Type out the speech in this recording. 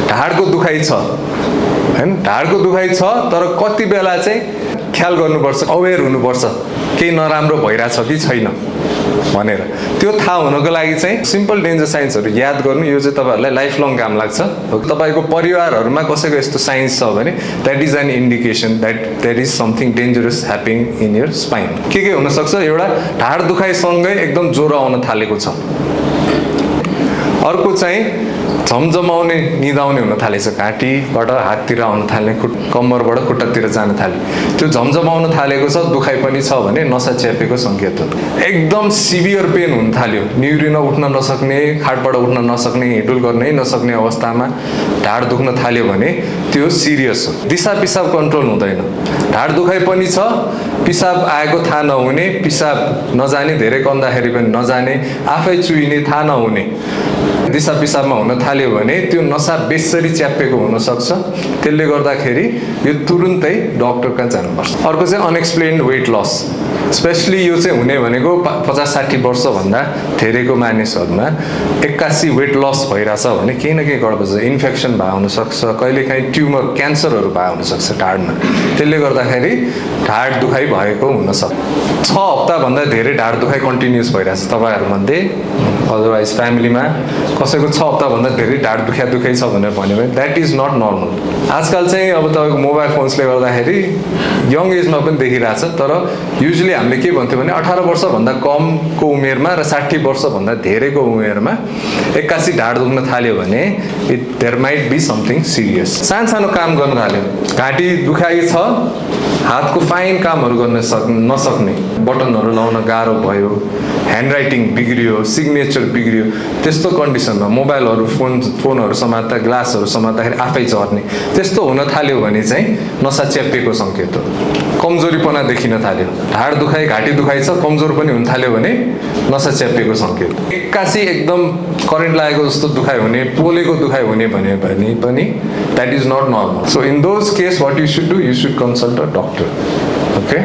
ढाडको दुखाइ छ हैन, ढाडको दुखाइ छ तर कति बेला चाहिँ ख्याल गर्नुपर्छ, अवेर हुनुपर्छ केही नराम्रो भइरहेछ कि छैन भनेर। त्यो थाहा हुनको लागि चाहिँ सिम्पल डेन्जर साइन्सहरू याद गर्नु, यो चाहिँ तपाईँहरूलाई लाइफ लङ काम लाग्छ। तपाईँको परिवारहरूमा कसैको यस्तो साइन्स छ भने that is an indication that there is something dangerous happening in your spine. के हुनसक्छ, एउटा ढाड दुखाइसँगै एकदम ज्वरो आउन थालेको छ, अर्को चाहिँ झमझमाउने निदाउने हुन थालेछ, घाँटीबाट हाततिर आउन थाल्ने, कम्मरबाट खुट्टातिर जान थाले, त्यो झमझमाउन थालेको छ, दुखाइ पनि छ भने नसा च्यापेको सङ्केत हो। एकदम सिभियर पेन हुन थाल्यो, निहुरिन उठ्न नसक्ने, खाटबाट उठ्न नसक्ने, हिँडुल गर्नै नसक्ने अवस्थामा ढाड दुख्न थाल्यो भने त्यो सिरियस हो। दिशा पिसाब कन्ट्रोल हुँदैन, ढाड दुखाइ पनि छ, पिसाब आएको थाहा नहुने, पिसाब नजाने, धेरै कन्दाखेरि पनि नजाने, आफै चुइने, थाहा नहुने, दिशा पिसाबमा हुन थाल्यो भने त्यो नसा बेसरी च्यापेको हुनसक्छ। त्यसले गर्दाखेरि यो तुरुन्तै डक्टर कहाँ जानुपर्छ। अर्को चाहिँ अनएक्सप्लेन्ड वेट लस, स्पेसली यो चाहिँ हुने भनेको 50-60 वर्षभन्दा धेरैको मानिसहरूमा 81 वेट लस भइरहेछ भने केही न केही गडबड छ, इन्फेक्सन भए हुनसक्छ, कहिलेकाहीँ ट्युमर क्यान्सरहरू भए हुनसक्छ ढाडमा, त्यसले गर्दाखेरि ढाड दुखाइ भएको हुनसक्छ। 6 हप्ताभन्दा धेरै ढाड दुखाइ कन्टिन्युस भइरहेछ तपाईँहरूमध्ये, अदरवाइज फ्यामिलीमा कसैको 6 हप्ताभन्दा धेरै ढाड दुखाइ छ भनेर भन्यो भने द्याट इज नट नर्मल। आजकल चाहिँ अब तपाईँको मोबाइल फोन्सले गर्दाखेरि यङ एजमा पनि देखिरहेछ, तर युजली हामीले के भन्थ्यौँ भने 18 वर्षभन्दा कमको उमेरमा र 60 वर्षभन्दा धेरैको उमेरमा 81 ढाड दुख्न थाल्यो भने there might be something serious. सानो काम गर्न थाल्यो, घाँटी दुखाइ छ, हातको फाइन कामहरू गर्न नसक्ने, बटनहरू लाउन गाह्रो भयो, ह्यान्ड राइटिङ बिग्रियो, सिग्नेचर बिग्रियो, त्यस्तो कन्डिसनमा मोबाइलहरू फोनहरू समात्दा, ग्लासहरू समात्दाखेरि आफै झर्ने, त्यस्तो हुन थाल्यो भने चाहिँ नसा च्यापेको सङ्केत हो। कमजोरीपना देखिन थाल्यो, ढाड दुखाइ, घाँटी दुखाइ छ, कमजोर पनि हुन थाल्यो भने नसा च्यापेको सङ्केत। एक्कासी एकदम करेन्ट लागेको जस्तो दुखाइ हुने, पोलेको दुखाइ हुने भने पनि that is not normal. So in those case what you should do, you should consult a doctor. Okay.